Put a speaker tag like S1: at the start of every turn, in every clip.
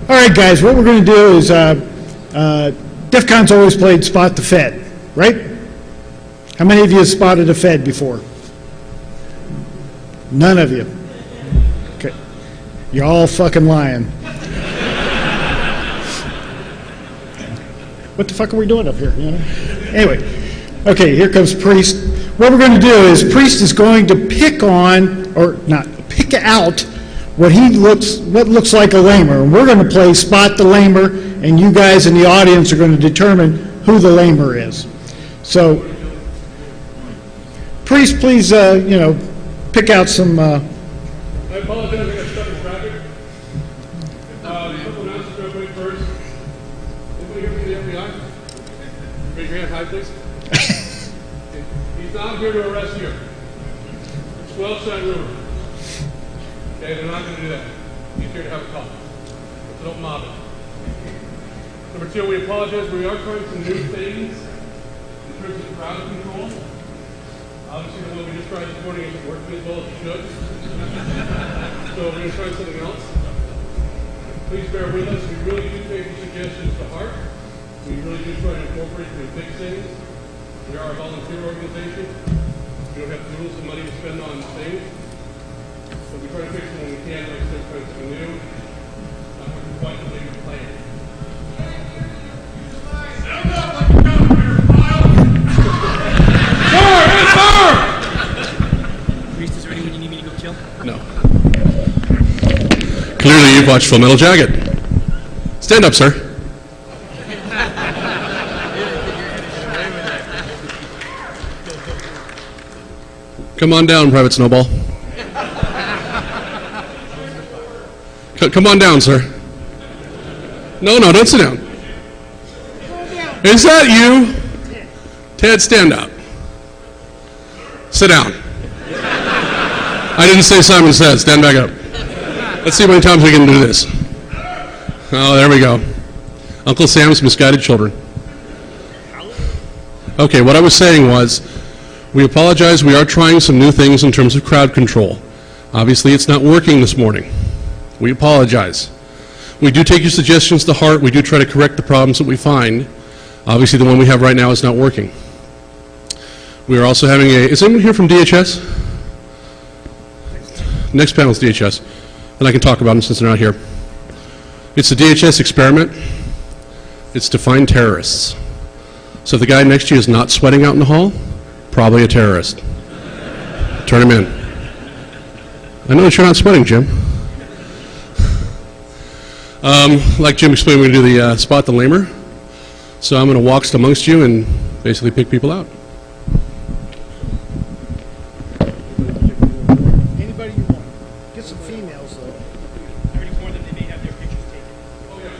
S1: All right, guys, what we're going to do is Defcon's always played Spot the Fed, right? How many of you have spotted a Fed before? None of you. Okay. You're all fucking lying. What the fuck are we doing up here? You know? Anyway, okay, here comes Priest. What we're going to do is Priest is going to pick on, or not, pick out what looks like a lamer. And we're going to play Spot the Lamer, and you guys in the audience are going to determine who the lamer is. So, Priest, please, pick out some.
S2: I apologize, I got stuck in traffic. A couple announcements real quick first. Anybody here from the FBI? Raise your hand high, please. He's not here to arrest you. It's well-set rumor. Okay, they're not going to do that. He's here to have a call. So don't mob it. Number two, we apologize. We are trying some new things in terms of crowd control. Obviously, the one we just tried this morning isn't working as well as it should. So we're going to try something else. Please bear with us. We really do take your suggestions to heart. We really do try to incorporate them in big things. We are a volunteer organization. We don't have tools and money to spend on things. But we try to fix them when we can, like I said, try something new. Not working quite the way we planned. Stand up like you're down here, Kyle!
S3: Priest, is there anyone you need me to go kill?
S2: No. Clearly you've watched Full Metal Jacket. Stand up, sir. Come on down, Private Snowball. Come on down, sir. No, don't sit down. Is that you? Ted, stand up. Sit down. I didn't say Simon Says. Stand back up. Let's see how many times we can do this. Oh, there we go. Uncle Sam's misguided children. Okay, what I was saying was, we apologize. We are trying some new things in terms of crowd control. Obviously, it's not working this morning. We apologize. We do take your suggestions to heart. We do try to correct the problems that we find. Obviously, the one we have right now is not working. We are also having is anyone here from DHS? Next panel is DHS, and I can talk about them since they're not here. It's the DHS experiment. It's to find terrorists. So if the guy next to you is not sweating out in the hall, probably a terrorist. Turn him in. I know that you're not sweating, Jim. Like Jim explained, we're going to do the Spot the Lamer. So I'm going to walk amongst you and basically pick people out.
S1: Anybody you want. Get some females, though.
S3: I already warned them they may have their pictures taken.
S2: Oh, yeah.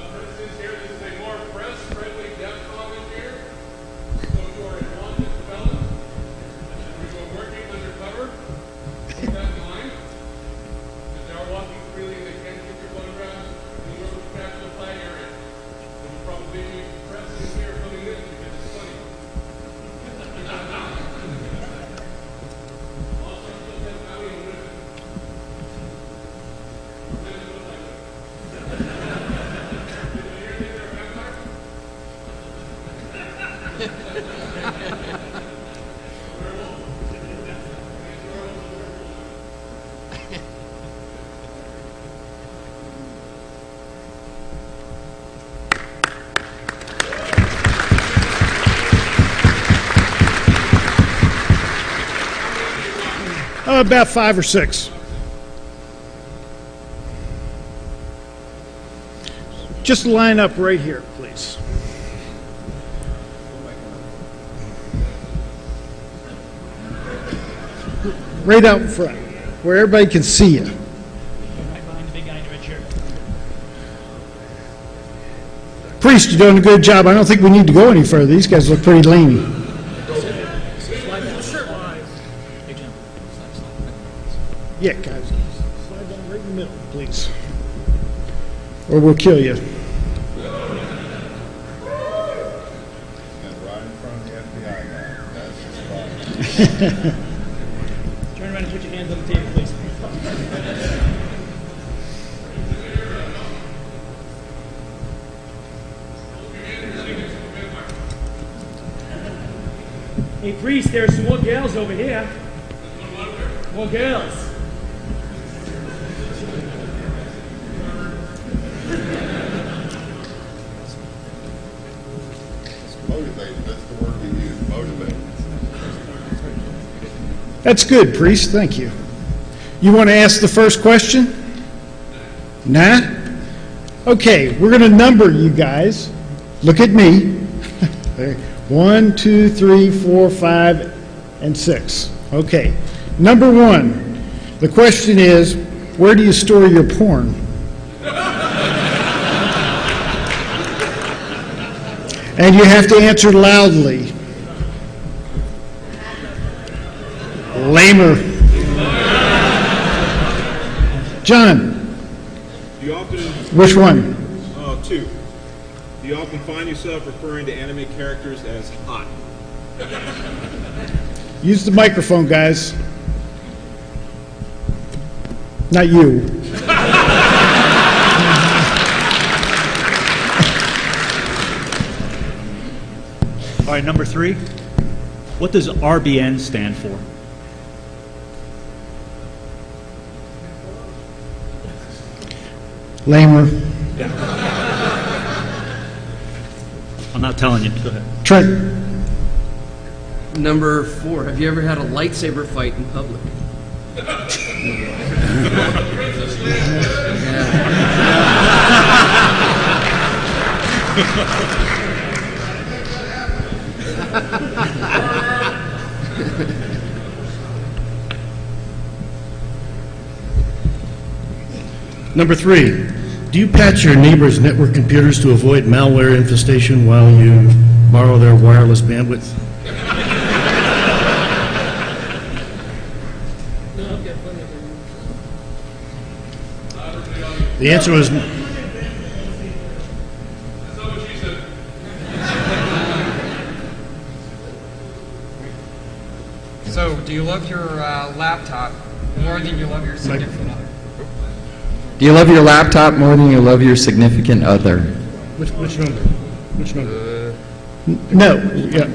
S2: For instance, here, this is a more press-friendly Defcon in here. So if you are a wanted felon, we are working undercover. Keep that in mind. If they are walking freely and they can't get your photographs, you go to the Capitol flag area. There will probably be press in here coming in because it's funny. Keep that in mind. Also, still have Maui and women. Men and women like that. Did you hear they're a vampire? Werewolf.
S1: About 5 or 6. Just line up right here, please. Right out in front, where everybody can see you.
S3: Right behind the big guy in the red shirt.
S1: Priest, you're doing a good job. I don't think we need to go any further. These guys look pretty lean. Yeah, guys, slide down right in the middle, please. Or we'll kill you.
S4: And right in front of the FBI guy. That's the spot.
S3: Turn around and put your hands on the table, please. Hey, priest, there are some more girls over here. More girls.
S4: Motivated, that's the word we use, motivated.
S1: That's good, priest. Thank you. You want to ask the first question? Nah? Okay, we're going to number you guys. Look at me. 1, 2, 3, 4, 5, and 6. Okay. Number 1. The question is, where do you store your porn? And you have to answer loudly. Lamer. John,
S5: Do you often,
S1: which one?
S5: two, do you often find yourself referring to anime characters as hot?
S1: Use the microphone, guys. Not you.
S6: All right, number 3. What does RBN stand for?
S1: Lamer.
S6: I'm not telling you. Go ahead.
S1: Trent.
S7: Number 4, have you ever had a lightsaber fight in public?
S8: Number 3, do you patch your neighbor's network computers to avoid malware infestation while you borrow their wireless bandwidth? The answer was
S2: That's not what she said.
S9: So, do you love your laptop more than you love your significant other?
S10: Do you love your laptop more than you love your significant other?
S8: which number? Which number?
S1: No. Yeah.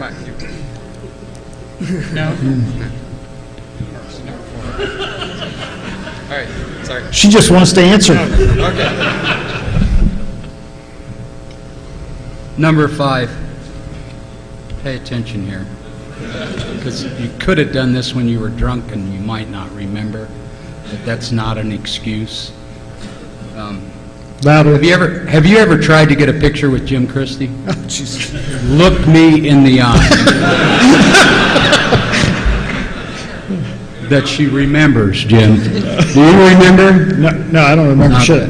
S9: No? All right, sorry.
S1: She just wants to answer.
S9: Okay.
S7: Number 5, pay attention here. Because you could have done this when you were drunk and you might not remember, but that's not an excuse.
S1: Louder.
S7: Have you ever tried to get a picture with Jim Christie?
S1: Oh, Jesus.
S7: Look me in the eye. That she remembers, Jim. Do you remember?
S1: No, I don't remember
S7: Not
S1: shit.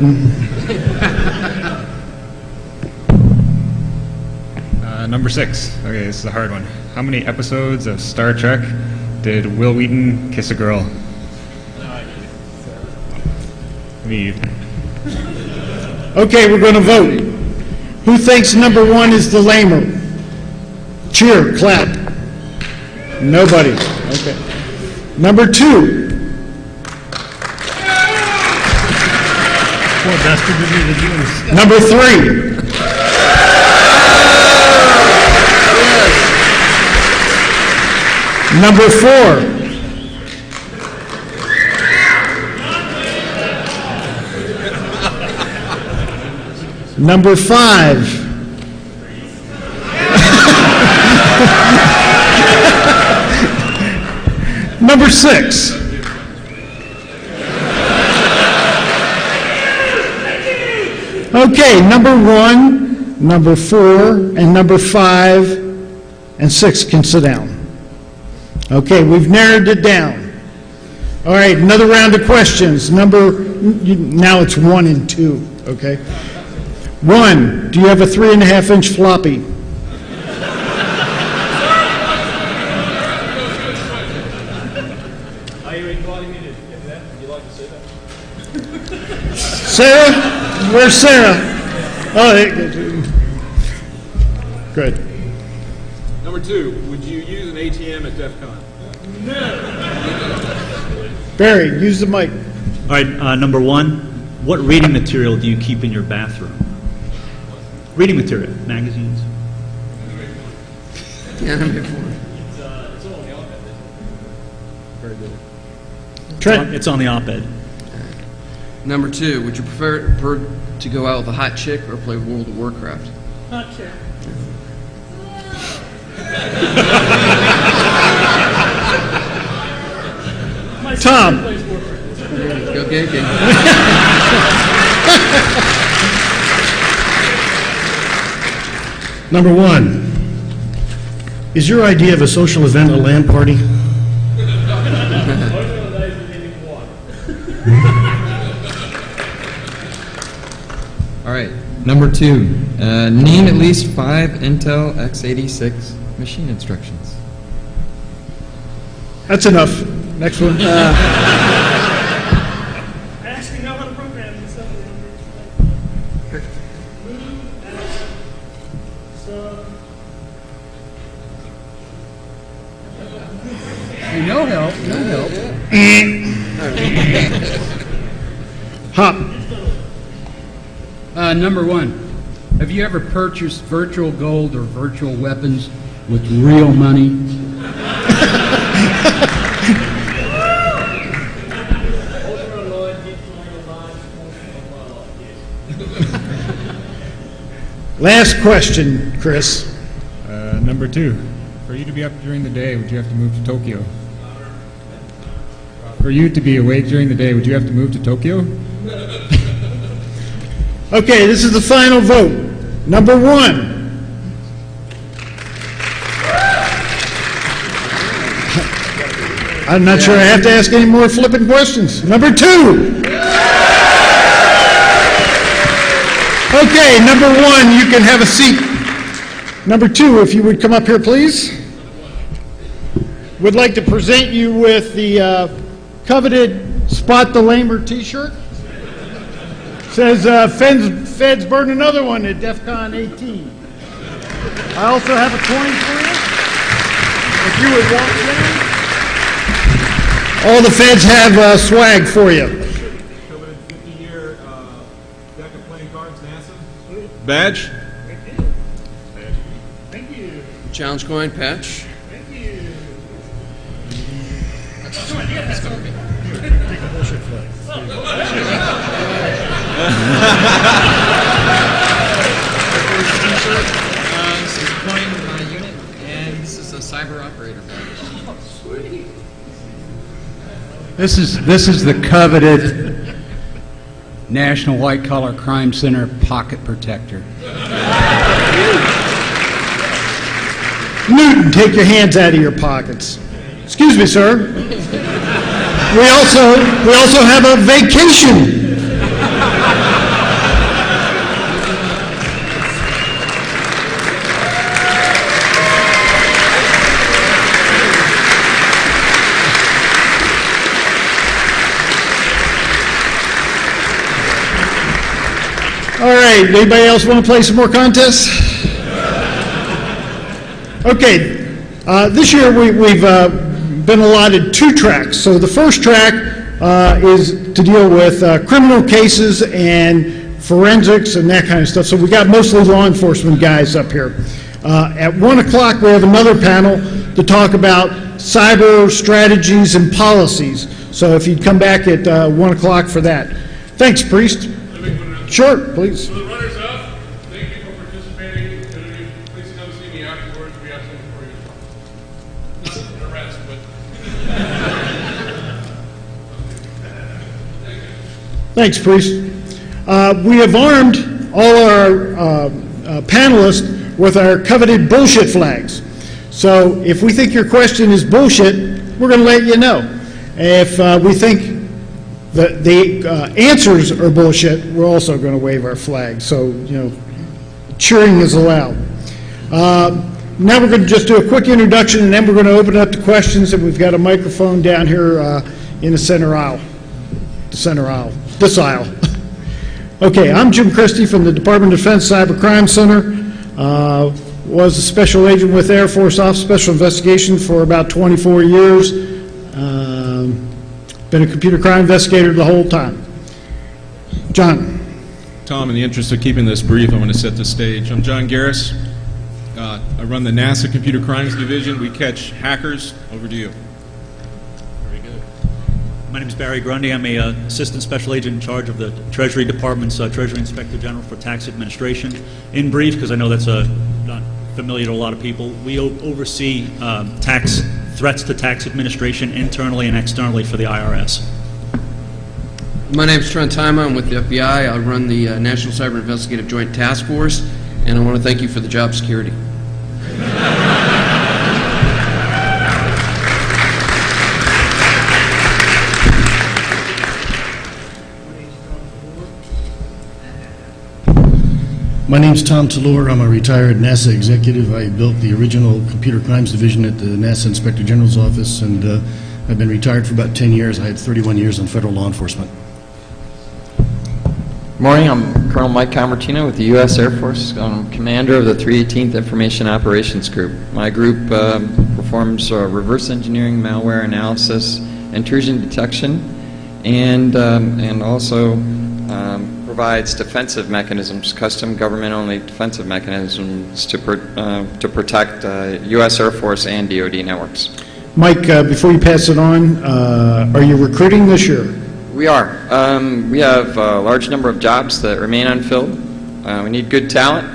S11: Number 6. Okay, this is a hard one. How many episodes of Star Trek did Will Wheaton kiss a girl?
S1: Okay, we're going to vote. Who thinks number 1 is the lamer? Cheer, clap. Nobody. Okay. Number 2.
S8: Poor bastard didn't even do this.
S1: Number 3. Number 4. Number 5. Number 6. Okay, number 1, number 4, and number 5, and 6 can sit down. Okay, we've narrowed it down. All right, another round of questions. Now it's 1 and 2, okay? 1, do you have a 3.5-inch floppy?
S2: Are you inviting me to get that? Would you like to see that?
S1: Sarah? Where's Sarah? Oh, good.
S5: Number 2, would you use an ATM at Defcon?
S1: Barry, use the mic.
S6: All right, number 1. What reading material do you keep in your bathroom? Reading material, magazines.
S7: Yeah, number 4.
S6: heard that.
S1: Trent?
S6: It's on the op-ed.
S10: Number 2, would you prefer to go out with a hot chick or play World of Warcraft?
S3: Not check. My
S1: Tom.
S3: sister plays Warcraft.
S10: Go gigging.
S8: Number 1, is your idea of a social event a LAN party?
S10: All right. Number 2, name at least 5 Intel x86 machine instructions.
S1: That's enough. Next one.
S3: Asking how to program and stuff. Move, ask, sub.
S7: Hey, no help, no help.
S1: Hop.
S7: Number 1, have you ever purchased virtual gold or virtual weapons with real money?
S1: Last question, Chris.
S11: Number 2, for you to be up during the day, would you have to move to Tokyo? For you to be awake during the day, would you have to move to Tokyo?
S1: Okay, this is the final vote. Number 1. I'm not sure I have to ask any more flippant questions. Number 2. Okay, number 1, you can have a seat. Number 2, if you would come up here, please. Would like to present you with the coveted Spot the Lamer t-shirt. Says, Feds burn another one at Defcon 18. I also have a coin for you, if you would want one. All the Feds have swag for you.
S5: Coveted 50-year deck of playing cards, NASA. Badge.
S3: Thank you.
S10: Challenge coin, patch.
S3: Thank you.
S9: This is a coin unit, and this is a cyber operator badge.
S7: This is the coveted National White Collar Crime Center pocket protector.
S1: Newton, take your hands out of your pockets. Excuse me, sir. We also have a vacation. All right, anybody else want to play some more contests? Okay, this year we've been allotted 2 tracks. So the first track is to deal with criminal cases and forensics and that kind of stuff. So we got mostly law enforcement guys up here. At 1 o'clock we have another panel to talk about cyber strategies and policies. So if you'd come back at 1 o'clock for that. Thanks, Priest. Sure, please.
S2: So the runners-up, thank you for participating. Please come see me afterwards. We have something for you. Not an arrest, but...
S1: Thanks, Priest. We have armed all our panelists with our coveted bullshit flags. So if we think your question is bullshit, we're going to let you know. If we think the answers are bullshit, we're also going to wave our flag. So, cheering is allowed. Now we're going to just do a quick introduction, and then we're going to open it up to questions, and we've got a microphone down here in the center aisle. This aisle. Okay, I'm Jim Christie from the Department of Defense Cyber Crime Center. Was a special agent with Air Force Office Special Investigation for about 24 years. Been a computer crime investigator the whole time. John.
S12: Tom, in the interest of keeping this brief, I'm going to set the stage. I'm John Garris. I run the NASA Computer Crimes Division. We catch hackers. Over to you. Very
S6: My name is Barry Grundy. I'm a Assistant Special Agent in charge of the Treasury Department's Treasury Inspector General for Tax Administration. In brief, because I know that's not familiar to a lot of people, we oversee tax threats to tax administration internally and externally for the IRS.
S13: My name is Trent Tyma. I'm with the FBI. I run the National Cyber Investigative Joint Task Force, and I want to thank you for the job security.
S8: My name's Tom Tallur. I'm a retired NASA executive. I built the original Computer Crimes Division at the NASA Inspector General's office, and I've been retired for about 10 years. I had 31 years in federal law enforcement.
S10: Good morning, I'm Colonel Mike Camertino with the U.S. Air Force. I'm commander of the 318th Information Operations Group. My group performs reverse engineering, malware analysis, intrusion detection, and also provides defensive mechanisms, custom government-only defensive mechanisms to protect U.S. Air Force and DoD networks.
S1: Mike, before you pass it on, are you recruiting this year?
S10: We are. We have a large number of jobs that remain unfilled. We need good talent,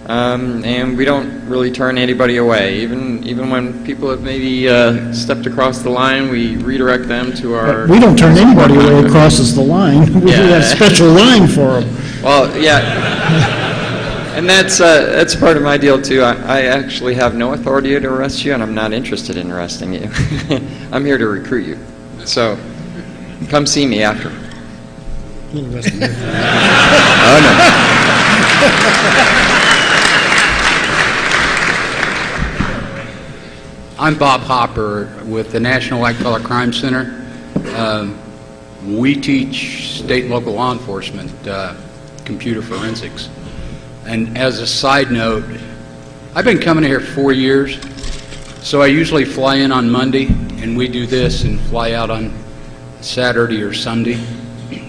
S10: and we don't really turn anybody away. Even when people have maybe stepped across the line, we redirect them to our...
S1: We don't turn anybody away who crosses the line. We have a special line for them.
S10: Well, yeah. And that's part of my deal, too. I actually have no authority to arrest you, and I'm not interested in arresting you. I'm here to recruit you. So... come see me after.
S8: A little less than that.
S7: Oh, no. I'm Bob Hopper with the National White Collar Crime Center. We teach state and local law enforcement computer forensics. And as a side note, I've been coming here 4 years, so I usually fly in on Monday, and we do this and fly out on Saturday or Sunday.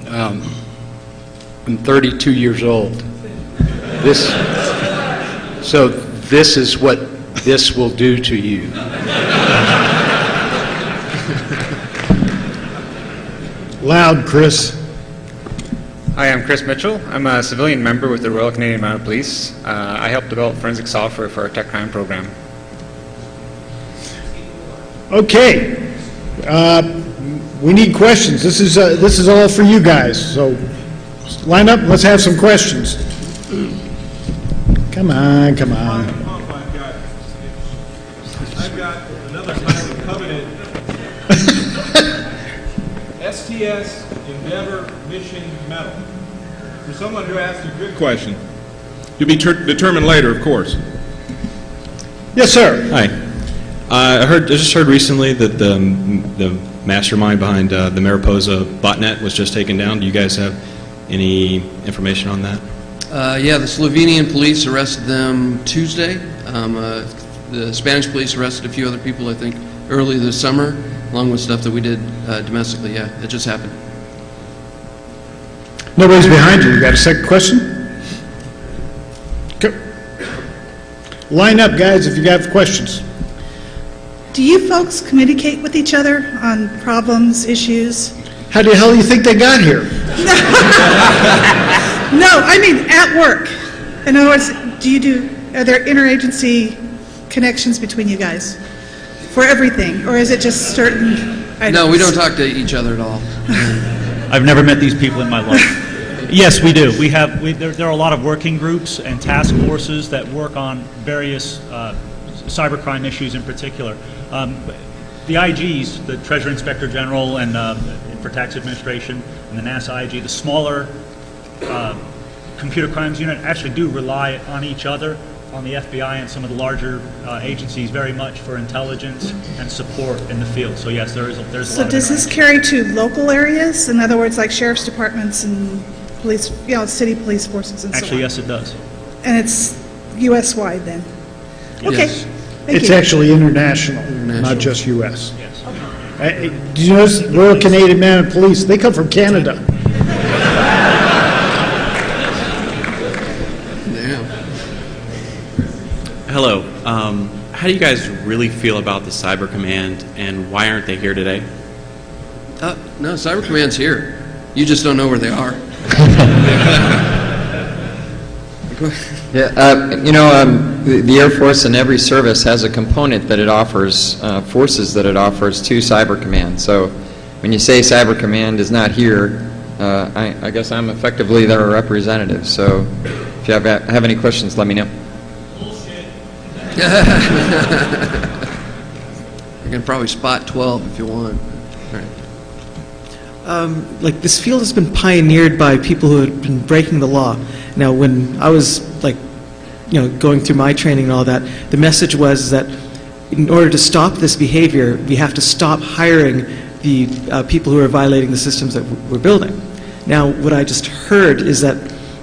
S7: I'm 32 years old. So this is what this will do to you.
S1: Loud, Chris.
S11: Hi, I'm Chris Mitchell. I'm a civilian member with the Royal Canadian Mounted Police. I help develop forensic software for our tech crime program.
S1: Okay. We need questions. This is all for you guys. So line up. Let's have some questions. Come on, come on.
S5: I've got another highly coveted STS Endeavor Mission Medal for someone who asked a good question.
S2: To be determined later, of course.
S1: Yes, sir.
S14: Hi. I just heard recently that the mastermind behind the Mariposa botnet was just taken down. Do you guys have any information on that?
S13: Yeah, the Slovenian police arrested them Tuesday. The Spanish police arrested a few other people, I think, early this summer, along with stuff that we did domestically. Yeah, it just happened.
S1: Nobody's behind you. You got a second question? Go. Line up, guys, if you have questions.
S15: Do you folks communicate with each other on problems, issues?
S1: How the hell do you think they got here?
S15: No, I mean at work. In other words, are there interagency connections between you guys for everything, or is it just certain items?
S13: No, we don't talk to each other at all.
S6: I've never met these people in my life. Yes, we do. There are a lot of working groups and task forces that work on various cybercrime issues in particular. The IGs, the Treasury Inspector General and for Tax Administration, and the NASA IG, the smaller computer crimes unit actually do rely on each other, on the FBI and some of the larger agencies very much for intelligence and support in the field. So yes, there's a lot of
S15: So does this carry to local areas? In other words, like sheriff's departments and police, city police forces and so on?
S6: Actually, yes, it does.
S15: And it's U.S.-wide then? Okay.
S1: Yes.
S15: Thank
S1: It's
S15: you.
S1: actually international, not just U.S.
S6: Yes.
S1: Did you notice Royal Canadian Mounted Police? They come from Canada.
S16: Hello. How do you guys really feel about the Cyber Command, and why aren't they here today?
S13: No, Cyber Command's here. You just don't know where they are.
S10: Yeah, the Air Force in every service has a component that it offers, forces that it offers to Cyber Command. So when you say Cyber Command is not here, I guess I'm effectively their representative. So if you have any questions, let me know.
S13: You can probably spot 12 if you want. All right.
S16: Like this field has been pioneered by people who have been breaking the law. Now, when I was going through my training and all that, the message was that in order to stop this behavior, we have to stop hiring the people who are violating the systems that we're building. Now, what I just heard is that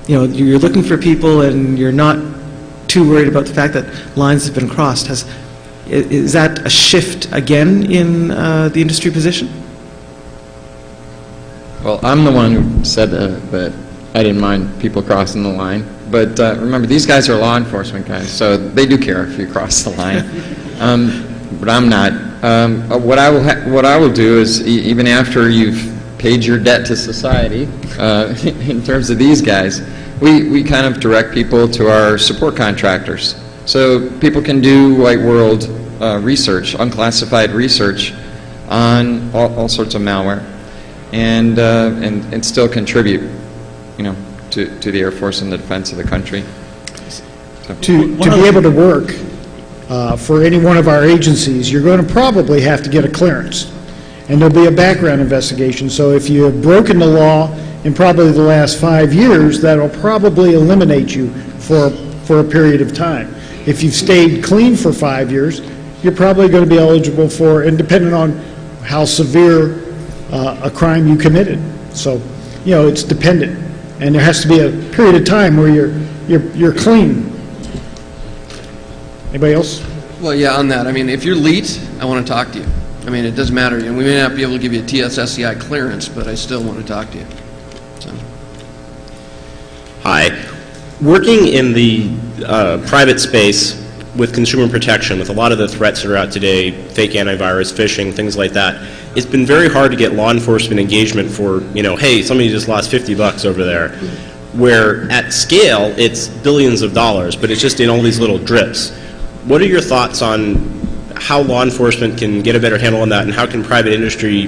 S16: you're looking for people and you're not too worried about the fact that lines have been crossed. Is that a shift again in the industry position?
S10: Well, I'm the one who said that I didn't mind people crossing the line. But remember, these guys are law enforcement guys, so they do care if you cross the line. But I'm not. What I will do is, even after you've paid your debt to society, in terms of these guys, we kind of direct people to our support contractors. So people can do white world research, unclassified research on all sorts of malware, and still contribute, to the Air Force and the defense of the country. So.
S1: To be able to work for any one of our agencies, you're going to probably have to get a clearance, and there'll be a background investigation. So if you have broken the law in probably the last 5 years, that'll probably eliminate you for a period of time. If you've stayed clean for 5 years, you're probably going to be eligible for, and depending on how severe a crime you committed. So, it's dependent, and there has to be a period of time where you're clean. Anybody else?
S13: Well, yeah, on that. I mean, if you're elite, I want to talk to you. I mean, it doesn't matter. We may not be able to give you a TSSCI clearance, but I still want to talk to you. So.
S17: Hi. Working in the private space with consumer protection, with a lot of the threats that are out today, fake antivirus, phishing, things like that, it's been very hard to get law enforcement engagement for, hey, somebody just lost $50 over there. Where at scale, it's billions of dollars, but it's just in all these little drips. What are your thoughts on how law enforcement can get a better handle on that, and how can private industry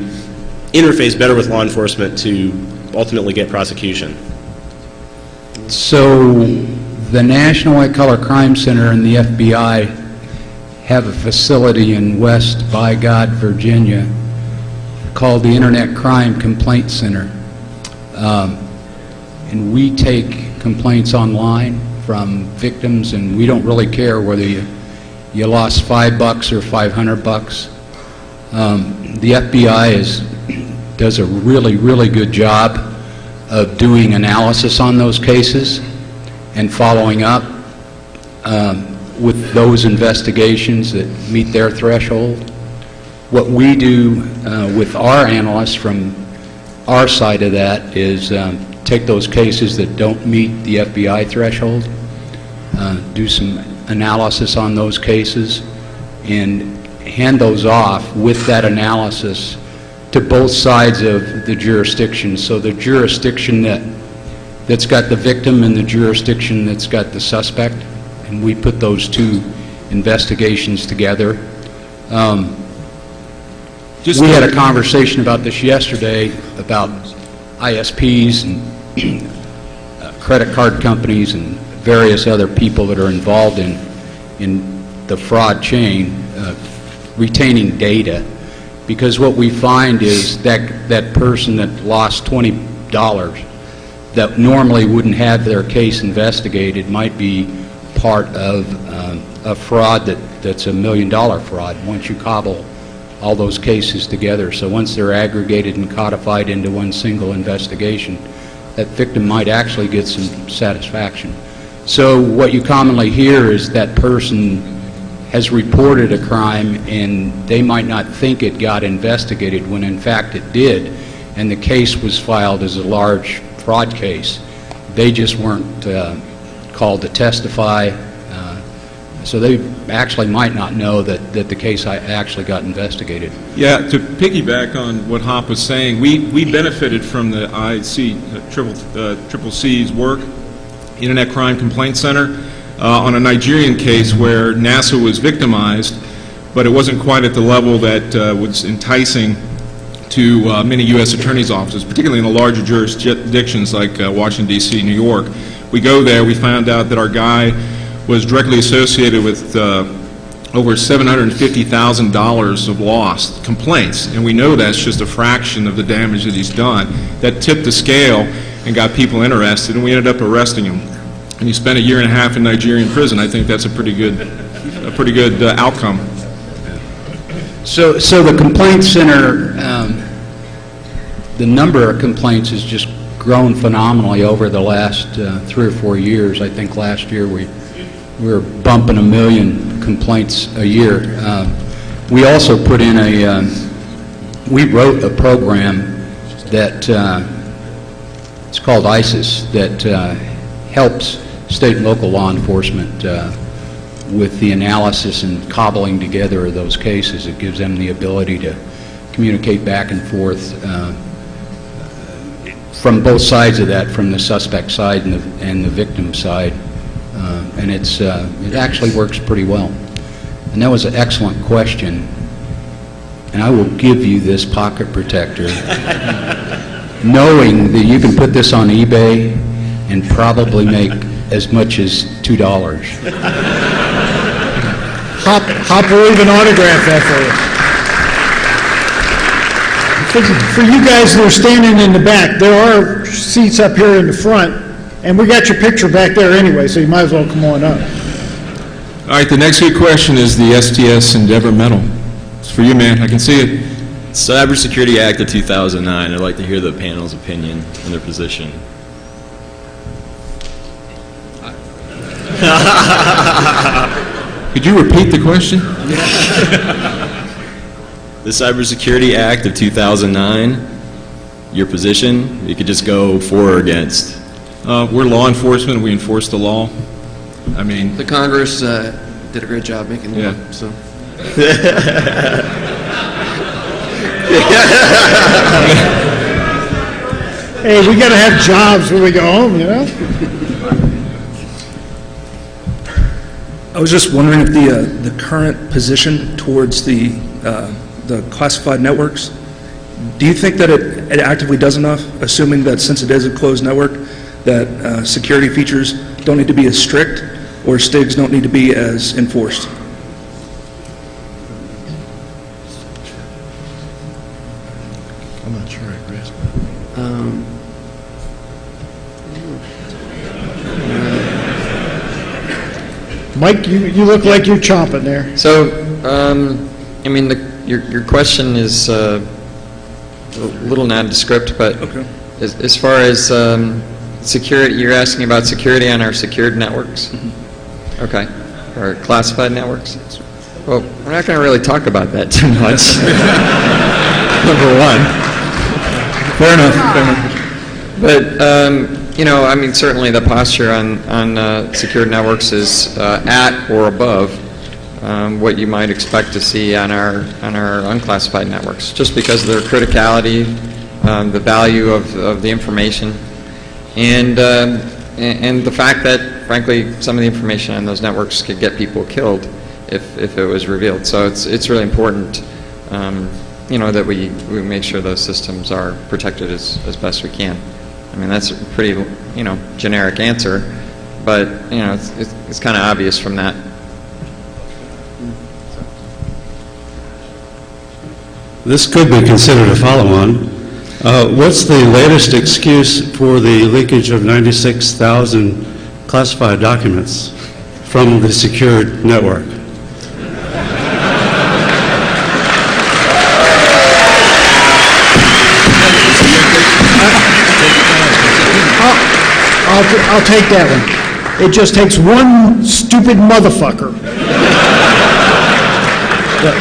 S17: interface better with law enforcement to ultimately get prosecution?
S7: So the National White Collar Crime Center and the FBI have a facility in West By God, Virginia called the Internet Crime Complaint Center. And we take complaints online from victims, and we don't really care whether you lost $5 or $500. The FBI does a really, really good job of doing analysis on those cases and following up with those investigations that meet their threshold. What we do with our analysts from our side of that is take those cases that don't meet the FBI threshold, do some analysis on those cases, and hand those off with that analysis to both sides of the jurisdiction. So the jurisdiction that's got the victim and the jurisdiction that's got the suspect, and we put those two investigations together. We had a conversation about this yesterday about ISPs and credit card companies and various other people that are involved in the fraud chain, retaining data, because what we find is that person that lost $20 that normally wouldn't have their case investigated might be part of a fraud that's $1 million fraud once you cobble all those cases together. So once they're aggregated and codified into one single investigation, that victim might actually get some satisfaction. So what you commonly hear is that person has reported a crime and they might not think it got investigated when in fact it did, and the case was filed as a large fraud case. They just weren't called to testify. So they actually might not know that the case actually got investigated.
S12: Yeah, to piggyback on what Hop was saying, we benefited from the Triple C's work, Internet Crime Complaint Center, on a Nigerian case where NASA was victimized, but it wasn't quite at the level that was enticing to many U.S. attorneys' offices, particularly in the larger jurisdictions like Washington, D.C., New York. We go there, we found out that our guy was directly associated with over $750,000 of lost complaints, and we know that's just a fraction of the damage that he's done. That tipped the scale and got people interested, and we ended up arresting him. And he spent a year and a half in Nigerian prison. I think that's a pretty good outcome.
S7: So the complaint center, the number of complaints has just grown phenomenally over the last 3 or 4 years. I think last year we were bumping 1 million complaints a year. We also put in we wrote a program that it's called ISIS that helps state and local law enforcement with the analysis and cobbling together of those cases. It gives them the ability to communicate back and forth from both sides of that, from the suspect side and the victim side, and it actually works pretty well. And that was an excellent question, and I will give you this pocket protector, knowing that you can put this on eBay and probably make as much as $2.
S1: Hop will even autograph that for you. For you guys that are standing in the back, there are seats up here in the front, and we got your picture back there anyway, so you might as well come on up.
S12: All right, the next good question is the STS Endeavor Medal. It's for you, man. I can see it.
S18: Cybersecurity Act of 2009. I'd like to hear the panel's opinion and their position.
S12: Could you repeat the question?
S18: The Cybersecurity Act of 2009, your position, you could just go for or against.
S12: We're law enforcement. We enforce the law. I mean,
S13: the Congress did a great job making the law. So.
S1: Hey, we got to have jobs when we go home, you know?
S19: I was just wondering if the current position towards the classified networks, do you think that it actively does enough, assuming that since it is a closed network, that security features don't need to be as strict or STIGs don't need to be as enforced?
S8: I'm not sure I grasp
S1: Mike, you look like you're chomping there.
S10: So, I mean, your question is a little nondescript, but
S19: okay.
S10: As far as security, you're asking about security on our secured networks? Mm-hmm. Okay. Or classified networks? Well, we're not going to really talk about that too much. Number one.
S19: Fair enough.
S10: But, you know, I mean, certainly the posture on secured networks is at or above what you might expect to see on our unclassified networks, just because of their criticality, the value of the information, and the fact that, frankly, some of the information on those networks could get people killed if it was revealed. So it's really important, you know, that we make sure those systems are protected as best we can. I mean, that's a pretty, you know, generic answer, but, you know, it's kind of obvious from that.
S20: This could be considered a follow-on. What's the latest excuse for the leakage of 96,000 classified documents from the secured network?
S1: I'll take that one. It just takes one stupid motherfucker.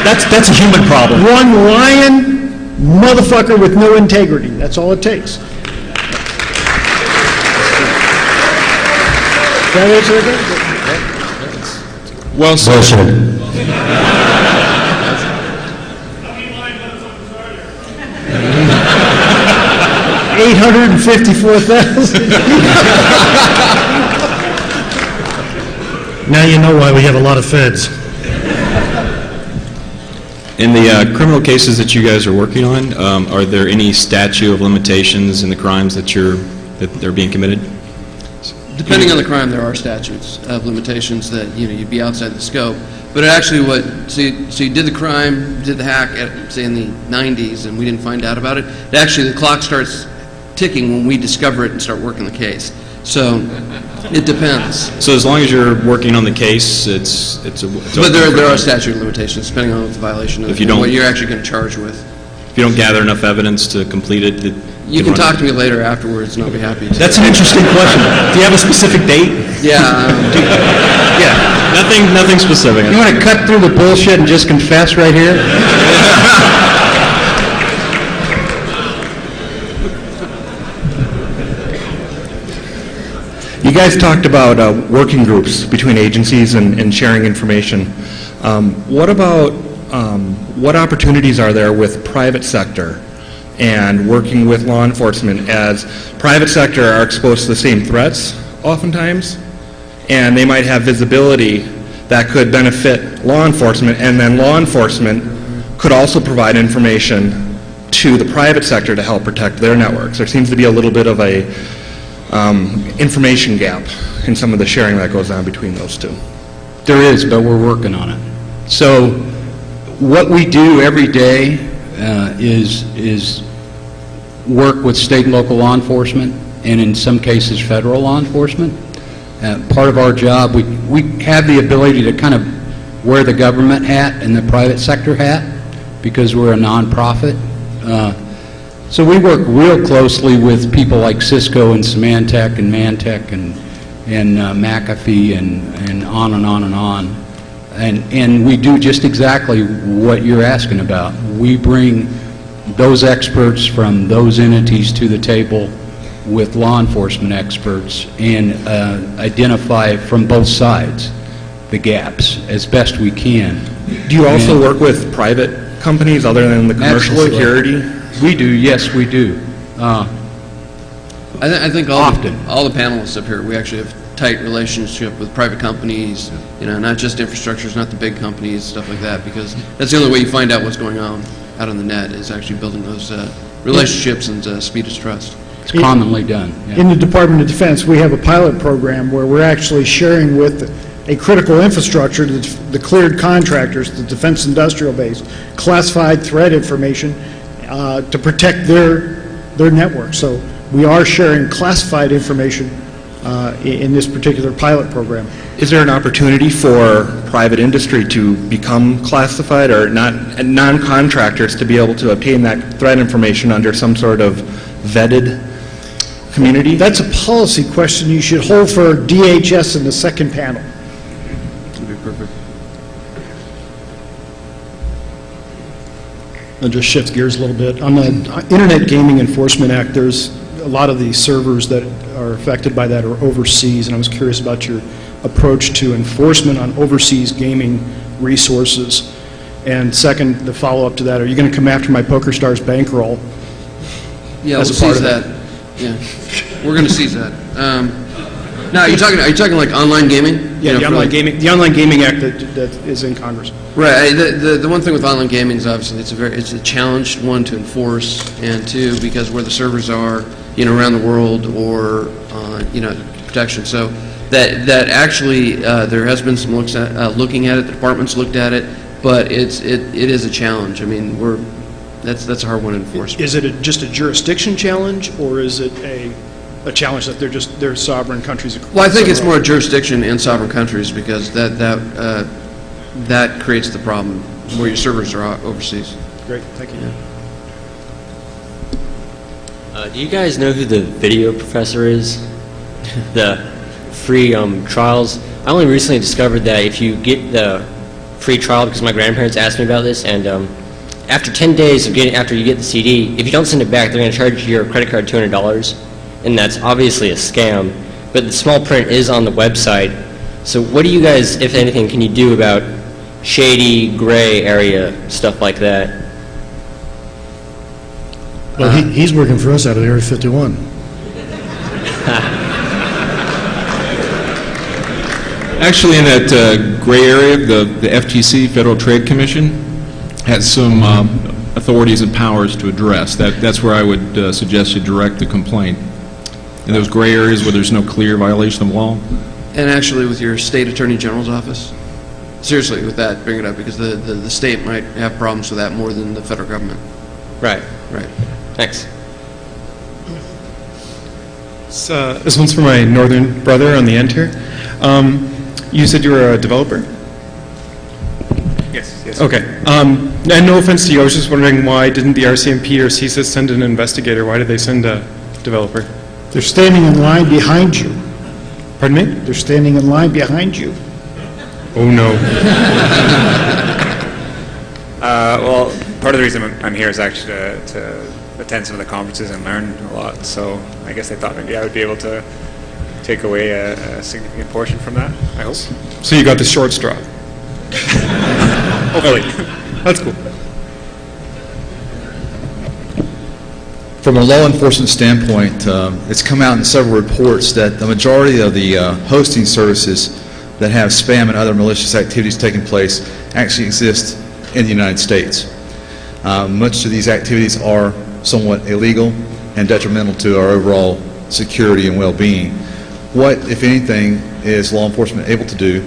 S6: That's a human problem.
S1: One lying motherfucker with no integrity. That's all it takes. That answer it?
S12: Well said.
S20: Bullshit.
S1: 854,000.
S8: Now you know why we have a lot of feds.
S14: In the criminal cases that you guys are working on, are there any statute of limitations in the crimes that they're being committed?
S13: Depending on the crime, there are statutes of limitations that, you'd be outside the scope. But it actually so you did the crime, did the hack, say in the 90s, and we didn't find out about it. Actually, the clock starts ticking when we discover it and start working the case. So it depends.
S14: So as long as you're working on the case, it's
S13: But there are statute of limitations depending on what the violation is, what you're actually going to charge with.
S14: If you don't gather enough evidence to complete it,
S13: You can talk to me later afterwards, and I'll be happy to.
S14: That's an interesting question. Do you have a specific date?
S13: Yeah.
S14: Yeah. Nothing specific.
S21: You want to cut through the bullshit and just confess right here?
S19: You guys talked about working groups between agencies and sharing information. What about, what opportunities are there with private sector and working with law enforcement, as private sector are exposed to the same threats oftentimes, and they might have visibility that could benefit law enforcement, and then law enforcement could also provide information to the private sector to help protect their networks. There seems to be a little bit of a information gap in some of the sharing that goes on between those two.
S7: There is, but we're working on it. So what we do every day is work with state and local law enforcement, and in some cases federal law enforcement. Part of our job, we have the ability to kind of wear the government hat and the private sector hat because we're a nonprofit. So we work real closely with people like Cisco and Symantec and Mantec and McAfee and on and on and on. And we do just exactly what you're asking about. We bring those experts from those entities to the table with law enforcement experts and identify from both sides the gaps as best we can.
S19: Do you also work with private companies other than the commercial
S7: Absolutely.
S19: security?
S7: We do, yes, we do.
S13: I think all
S7: Often.
S13: the panelists up here, we actually have tight relationship with private companies, not just infrastructures, not the big companies, stuff like that, because that's the only way you find out what's going on out on the net is actually building those relationships and speed of trust.
S7: It's commonly done. Yeah.
S1: In the Department of Defense, we have a pilot program where we're actually sharing with a critical infrastructure, the cleared contractors, the defense industrial base, classified threat information to protect their network. So we are sharing classified information in this particular pilot program.
S19: Is there an opportunity for private industry to become classified, or non-contractors to be able to obtain that threat information under some sort of vetted community?
S1: That's a policy question you should hold for DHS in the second panel.
S13: That'd be perfect.
S22: I'll just shift gears a little bit. On the Internet Gaming Enforcement Act, there's a lot of the servers that are affected by that are overseas, and I was curious about your approach to enforcement on overseas gaming resources. And second, the follow-up to that, are you going to come after my PokerStars bankroll?
S13: Yeah,
S22: as
S13: we'll
S22: a part
S13: seize
S22: of
S13: that. Yeah, we're going to seize that. Now, are you talking like online gaming?
S22: Yeah, the Online Gaming Act that is in Congress.
S13: Right. The one thing with online gaming is obviously it's a challenged one to enforce, and two, because where the servers are, around the world, or protection. So that actually there has been some looking at it. The department's looked at it, but it is a challenge. I mean, that's a hard one to enforce.
S22: Is it just a jurisdiction challenge, or is it a challenge that they're sovereign countries?
S13: Well, I think it's more jurisdiction and sovereign countries, because that creates the problem where your servers are overseas.
S22: Great, thank you.
S23: Do you guys know who the video professor is? The free trials. I only recently discovered that if you get the free trial, because my grandparents asked me about this, and after 10 days after you get the CD, if you don't send it back, they're going to charge your credit card $200, and that's obviously a scam. But the small print is on the website, So what do you guys, if anything, can you do about shady, gray area, stuff like that?
S8: Well, he's working for us out of Area 51.
S12: Actually, in that gray area, the FTC, Federal Trade Commission, has some authorities and powers to address. That's where I would suggest you direct the complaint. In those gray areas where there's no clear violation of law.
S13: And actually with your state attorney general's office? Seriously, with that, bring it up, because the state might have problems with that more than the federal government.
S23: Right.
S13: Right.
S23: Thanks.
S3: This one's for my northern brother on the end here. You said you were a developer?
S11: Yes.
S3: Okay. And no offense to you, I was just wondering why didn't the RCMP or CISA send an investigator? Why did they send a developer?
S1: They're standing in line behind you.
S3: Pardon me?
S1: They're standing in line behind you.
S3: Oh, no.
S11: Well, part of the reason I'm here is actually to attend some of the conferences and learn a lot. So I guess they thought maybe I would be able to take away a significant portion from that, I hope.
S3: So you got the short straw?
S11: Hopefully.
S3: That's cool.
S4: From a law enforcement standpoint, it's come out in several reports that the majority of the hosting services that have spam and other malicious activities taking place actually exist in the United States. Much of these activities are somewhat illegal and detrimental to our overall security and well-being. What, if anything, is law enforcement able to do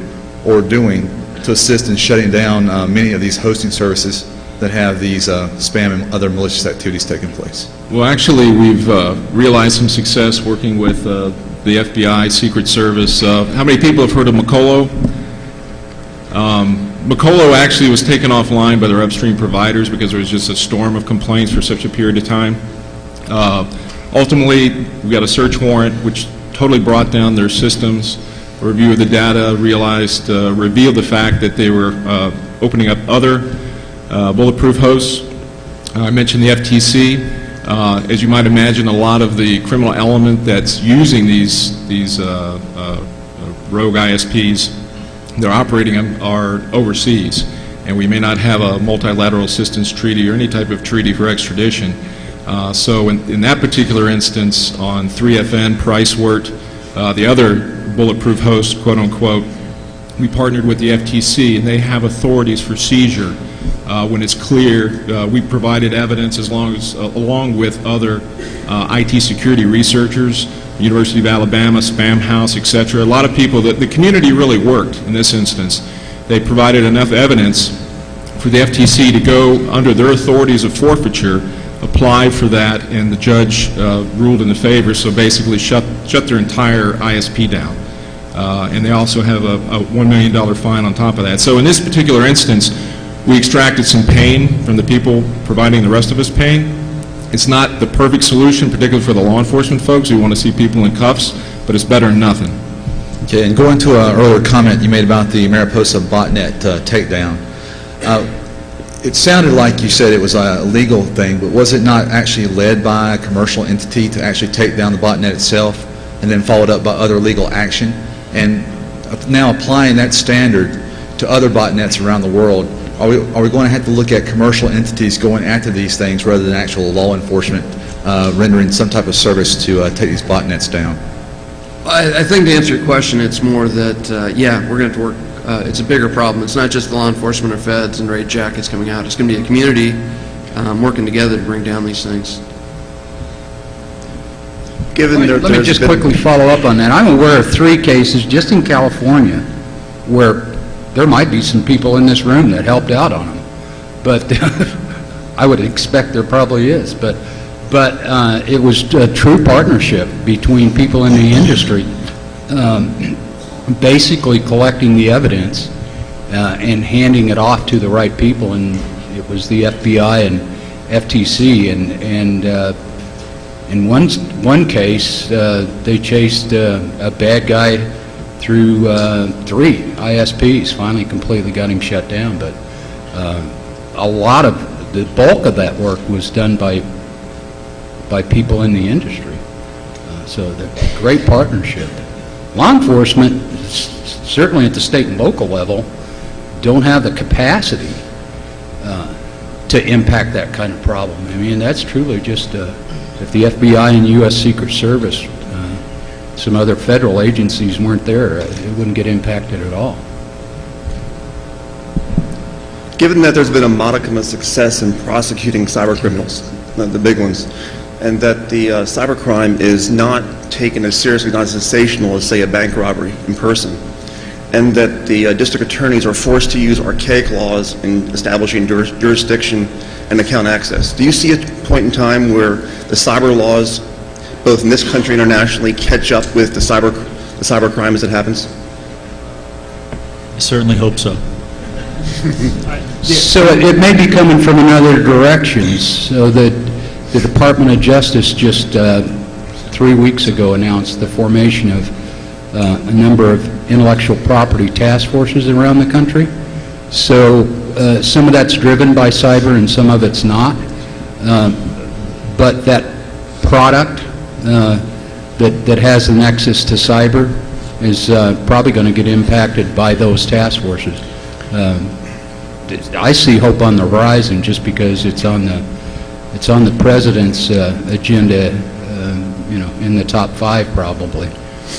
S4: or doing to assist in shutting down many of these hosting services that have these spam and other malicious activities taking place?
S12: Well, actually, we've realized some success working with the FBI, Secret Service. How many people have heard of Macolo? Macolo actually was taken offline by their upstream providers because there was just a storm of complaints for such a period of time. Ultimately, we got a search warrant which totally brought down their systems. A review of the data revealed the fact that they were opening up other bulletproof hosts. I mentioned the FTC. As you might imagine, a lot of the criminal element that's using these rogue ISPs, they're operating them are overseas, and we may not have a multilateral assistance treaty or any type of treaty for extradition. So in that particular instance, on 3FN, PriceWort, the other bulletproof host, quote unquote, we partnered with the FTC, and they have authorities for seizure when it's clear. We provided evidence along with other IT security researchers, University of Alabama, Spam House, etc. A lot of people, the community really worked in this instance. They provided enough evidence for the FTC to go under their authorities of forfeiture, apply for that, and the judge ruled in the favor, so basically shut their entire ISP down. And they also have a $1 million fine on top of that. So in this particular instance, we extracted some pain from the people providing the rest of us pain. It's not the perfect solution, particularly for the law enforcement folks who want to see people in cuffs, but it's better than nothing.
S4: Okay, and going to an earlier comment you made about the Mariposa botnet takedown, it sounded like you said it was a legal thing, but was it not actually led by a commercial entity to actually take down the botnet itself and then followed up by other legal action? And now applying that standard to other botnets around the world, are we going to have to look at commercial entities going after these things rather than actual law enforcement rendering some type of service to take these botnets down?
S13: I think to answer your question, it's more that, yeah, we're going to have to work, it's a bigger problem. It's not just the law enforcement or feds and raid jackets coming out. It's going to be a community working together to bring down these things.
S7: Let me just quickly follow up on that. I'm aware of 3 cases just in California where there might be some people in this room that helped out on them, but I would expect there probably is. But it was a true partnership between people in the industry, basically collecting the evidence and handing it off to the right people, and it was the FBI and FTC, and in one case, they chased a bad guy through 3 ISPs, finally completely got him shut down. But a lot of the bulk of that work was done by people in the industry. So the great partnership. Law enforcement certainly at the state and local level, don't have the capacity to impact that kind of problem. I mean, that's truly just, if the FBI and U.S. Secret Service, some other federal agencies weren't there, it wouldn't get impacted at all.
S2: Given that there's been a modicum of success in prosecuting cyber criminals, the big ones, and that the cybercrime is not taken as seriously, not as sensational as, say, a bank robbery in person, and that the district attorneys are forced to use archaic laws in establishing jurisdiction and account access, do you see a point in time where the cyber laws, both in this country and internationally, catch up with the cybercrime as it happens?
S6: I certainly hope so.
S7: So it may be coming from another direction. So that the Department of Justice just 3 weeks ago announced the formation of a number of intellectual property task forces around the country. So some of that's driven by cyber and some of it's not. But that product that has a nexus to cyber is probably going to get impacted by those task forces. I see hope on the horizon just because it's on the president's agenda, in the top 5 probably.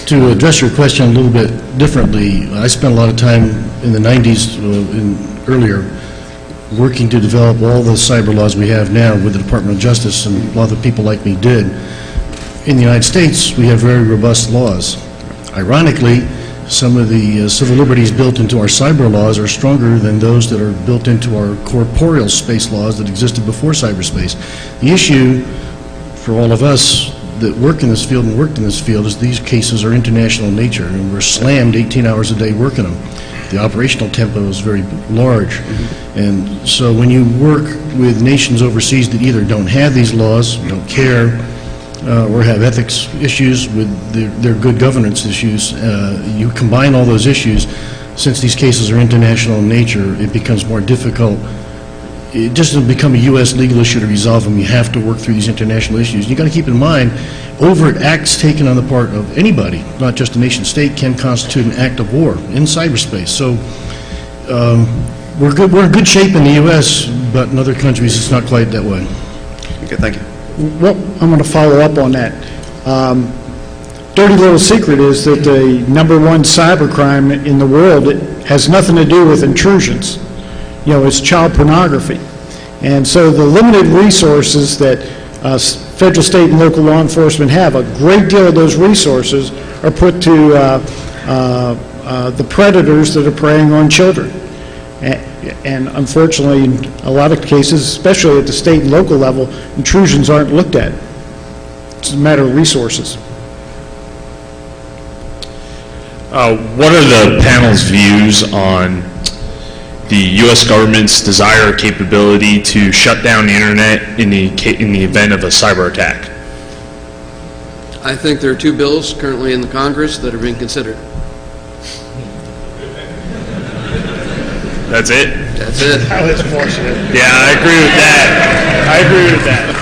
S8: To address your question a little bit differently, I spent a lot of time in the 90s and earlier working to develop all the cyber laws we have now with the Department of Justice, and a lot of the people like me did. In the United States, we have very robust laws. Ironically, some of the civil liberties built into our cyber laws are stronger than those that are built into our corporeal space laws that existed before cyberspace. The issue for all of us that work in this field and worked in this field is these cases are international in nature, and we're slammed 18 hours a day working them. The operational tempo is very large. And so when you work with nations overseas that either don't have these laws, don't care, or have ethics issues with their good governance issues, you combine all those issues. Since these cases are international in nature, it becomes more difficult. It just doesn't become a U.S. legal issue to resolve them. You have to work through these international issues. You've got to keep in mind, overt acts taken on the part of anybody, not just a nation state, can constitute an act of war in cyberspace. So we're in good shape in the U.S., but in other countries it's not quite that way.
S2: Okay, thank you.
S1: Well, I'm going to follow up on that. Dirty little secret is that the #1 cybercrime in the world has nothing to do with intrusions. It's child pornography. And so the limited resources that federal, state, and local law enforcement have, a great deal of those resources are put to the predators that are preying on children. And unfortunately, in a lot of cases, especially at the state and local level, intrusions aren't looked at. It's a matter of resources.
S5: What are the panel's views on the U.S. government's desire or capability to shut down the internet in the event of a cyber attack?
S13: I think there are 2 bills currently in the Congress that are being considered.
S5: That's it?
S13: That's it.
S1: That was fortunate.
S5: Yeah, I agree with that. I agree with that.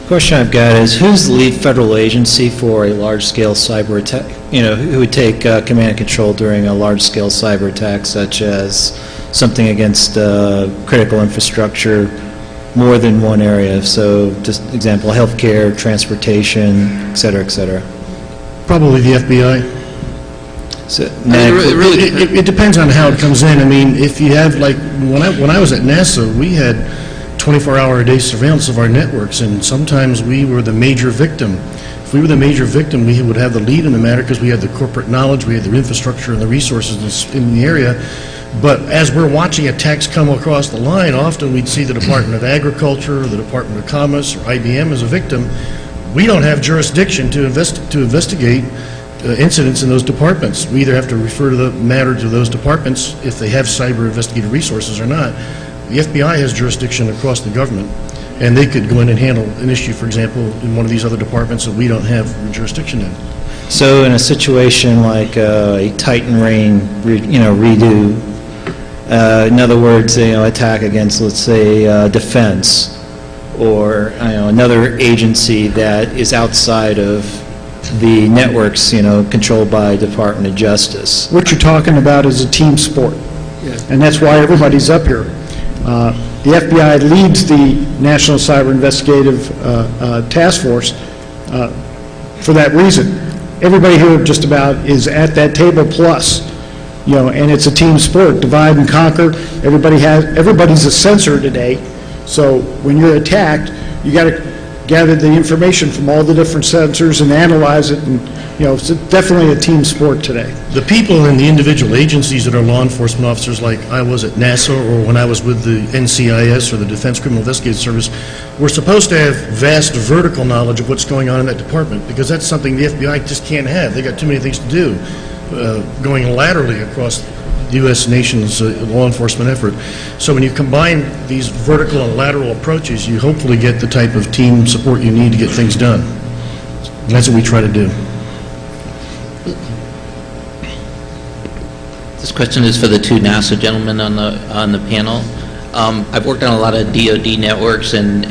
S9: Question I've got is, who's the lead federal agency for a large-scale cyber attack? Who would take command and control during a large-scale cyber attack, such as something against critical infrastructure, more than one area? So, just example, healthcare, transportation, et cetera, et cetera.
S8: Probably the FBI.
S9: So,
S8: it depends on how it comes in. I mean, if you have, like, when I was at NASA, we had 24-hour-a-day surveillance of our networks, and sometimes we were the major victim. If we were the major victim, we would have the lead in the matter because we had the corporate knowledge, we had the infrastructure and the resources in the area. But as we're watching attacks come across the line, often we'd see the Department of Agriculture, or the Department of Commerce, or IBM as a victim. We don't have jurisdiction to investigate incidents in those departments. We either have to refer to the matter to those departments if they have cyber investigative resources or not. The FBI has jurisdiction across the government, and they could go in and handle an issue, for example, in one of these other departments that we don't have jurisdiction in.
S9: So in a situation like a Titan Rain, redo, in other words, attack against, let's say, defense, or another agency that is outside of the networks, controlled by Department of Justice.
S1: What you're talking about is a team sport, and that's why everybody's up here. The FBI leads the National Cyber Investigative Task Force for that reason. Everybody here just about is at that table plus, and it's a team sport, divide and conquer. Everybody's a sensor today, so when you're attacked, you got to gather the information from all the different sensors and analyze it, and it's definitely a team sport today.
S8: The people in the individual agencies that are law enforcement officers, like I was at NASA or when I was with the NCIS or the Defense Criminal Investigative Service, were supposed to have vast vertical knowledge of what's going on in that department, because that's something the FBI just can't have. They got too many things to do, going laterally across the U.S. nation's law enforcement effort. So when you combine these vertical and lateral approaches, you hopefully get the type of team support you need to get things done. And that's what we try to do.
S15: This question is for the two NASA gentlemen on the panel. I've worked on a lot of DoD networks, and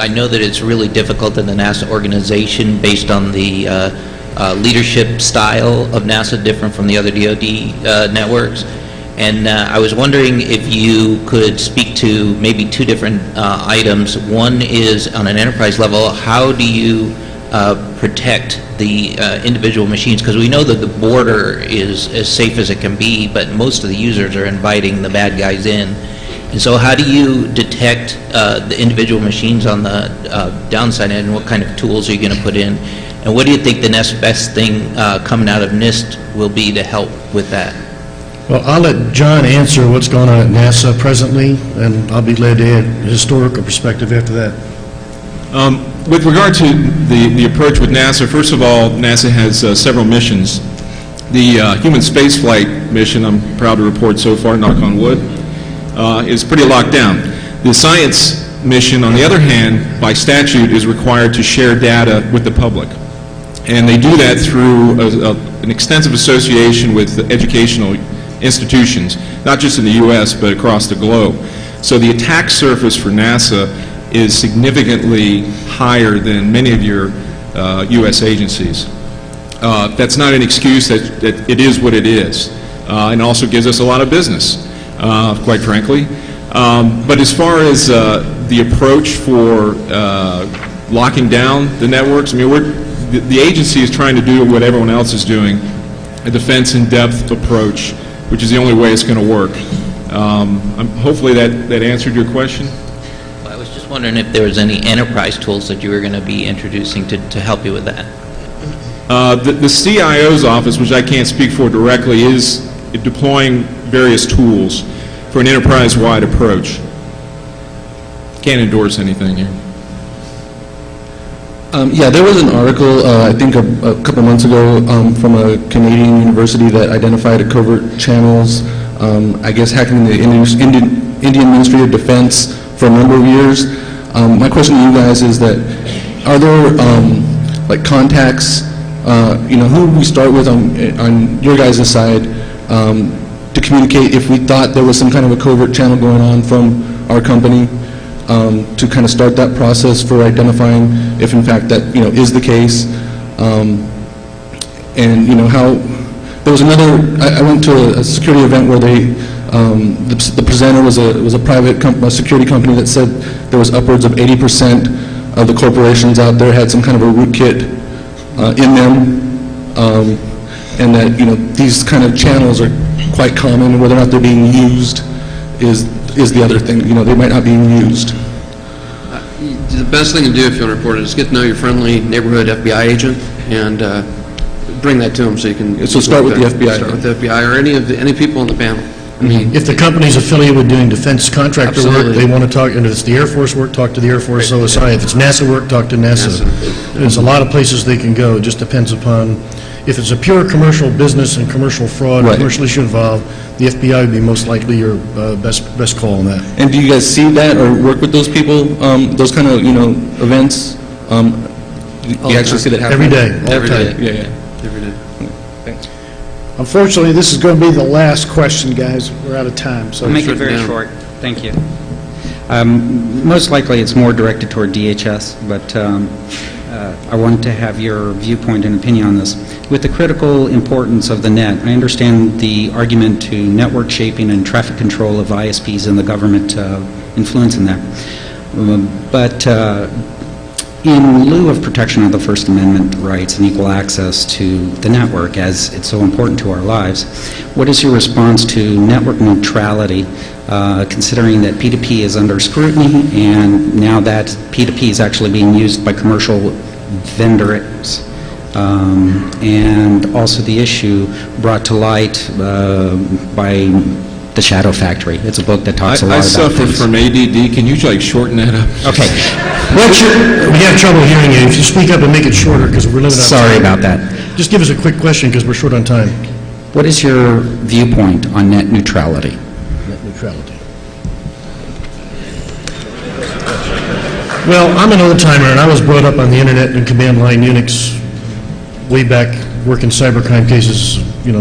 S15: I know that it's really difficult in the NASA organization based on the leadership style of NASA, different from the other DoD networks. And I was wondering if you could speak to maybe two different items. One is on an enterprise level, how do you protect the individual machines? Because we know that the border is as safe as it can be, but most of the users are inviting the bad guys in. And so how do you detect the individual machines on the downside end, and what kind of tools are you going to put in? And what do you think the next best thing coming out of NIST will be to help with that?
S8: Well, I'll let John answer what's going on at NASA presently, and I'll be glad to add a historical perspective after that.
S12: With regard to the approach with NASA, first of all, NASA has several missions. The human spaceflight mission, I'm proud to report so far, knock on wood, is pretty locked down. The science mission, on the other hand, by statute, is required to share data with the public. And they do that through an extensive association with educational institutions, not just in the U.S., but across the globe. So the attack surface for NASA is significantly higher than many of your U.S. agencies. That's not an excuse, that it is what it is, and also gives us a lot of business, quite frankly. But as far as the approach for locking down the networks, I mean, the agency is trying to do what everyone else is doing, a defense in-depth approach, which is the only way it's going to work. Hopefully that answered your question.
S15: I was just wondering if there was any enterprise tools that you were going to be introducing to help you with that.
S12: The CIO's office, which I can't speak for directly, is deploying various tools for an enterprise-wide approach. Can't endorse anything here.
S19: Yeah, there was an article, I think a couple months ago, from a Canadian university that identified covert channels, I guess hacking the Indian Ministry of Defense for a number of years. My question to you guys is that, are there like contacts, who would we start with on your guys' side to communicate if we thought there was some kind of a covert channel going on from our company? To kind of start that process for identifying if in fact that is the case, and how there was another. I went to a security event where the presenter was a private security company that said there was upwards of 80% of the corporations out there had some kind of a rootkit in them, and that these kind of channels are quite common. Whether or not they're being used is the other thing. They might not be used.
S13: The best thing to do if you want to report it is get to know your friendly neighborhood FBI agent and bring that to them so you can.
S19: So start with the FBI.
S13: Start with the FBI or any people on the panel. I mean,
S8: if the company's affiliated with doing defense contractor
S13: Absolutely.
S8: work, they want to talk, and if it's the Air Force work, talk to the Air Force OSI. If it's NASA work, talk to NASA. There's a lot of places they can go. It just depends upon, if it's a pure commercial business and commercial fraud,
S19: Right.
S8: commercial issue involved, the FBI would be most likely your best call on that.
S19: And do you guys see that or work with those people, those kind of events? You actually see that happen?
S8: Every day, all
S19: Every
S8: the
S19: day.
S8: time.
S19: Yeah.
S13: every day.
S19: Thanks.
S1: Unfortunately, this is going to be the last question, guys. We're out of time. So
S16: I'll make it very short. Thank you. Most likely, it's more directed toward DHS, but
S10: I want to have your viewpoint and opinion on this. With the critical importance of the net, I understand the argument to network shaping and traffic control of ISPs and the government influence in that. But in lieu of protection of the First Amendment rights and equal access to the network, as it's so important to our lives, what is your response to network neutrality, considering that P2P is under scrutiny, and now that P2P is actually being used by commercial vendors, and also the issue brought to light by The Shadow Factory. It's a book that talks a lot about
S12: I suffer from ADD. Can you shorten that up?
S10: Okay.
S8: We have trouble hearing you. If you speak up and make it shorter, because we're limited on time.
S10: Sorry about that.
S8: Just give us a quick question, because we're short on time.
S10: What is your viewpoint on net neutrality?
S8: Net neutrality. Well, I'm an old-timer, and I was brought up on the internet and command line Unix way back working cybercrime cases,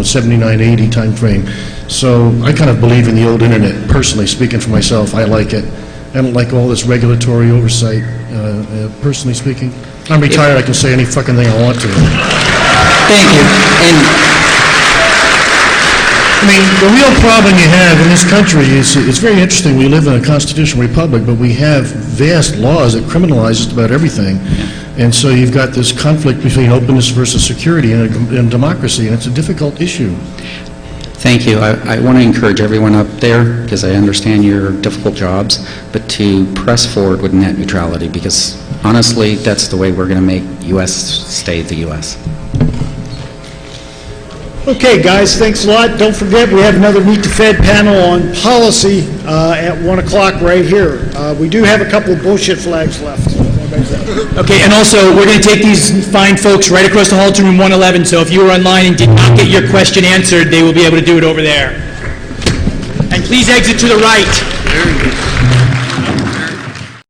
S8: 79, 80 time frame. So I kind of believe in the old internet, personally speaking for myself. I like it. I don't like all this regulatory oversight, personally speaking. I'm retired. I can say any fucking thing I want to.
S10: Thank you.
S8: I mean, the real problem you have in this country is, it's very interesting. We live in a constitutional republic, but we have vast laws that criminalize just about everything. And so you've got this conflict between openness versus security and democracy, and it's a difficult issue.
S10: Thank you. I want to encourage everyone up there, because I understand your difficult jobs, but to press forward with net neutrality, because honestly, that's the way we're going to make U.S. stay the U.S.
S1: Okay, guys, thanks a lot. Don't forget, we have another Meet the Fed panel on policy at 1 o'clock right here. We do have a couple of bullshit flags left.
S17: Okay, and also, we're going to take these fine folks right across the hall to room 111, so if you were online and did not get your question answered, they will be able to do it over there. And please exit to the right.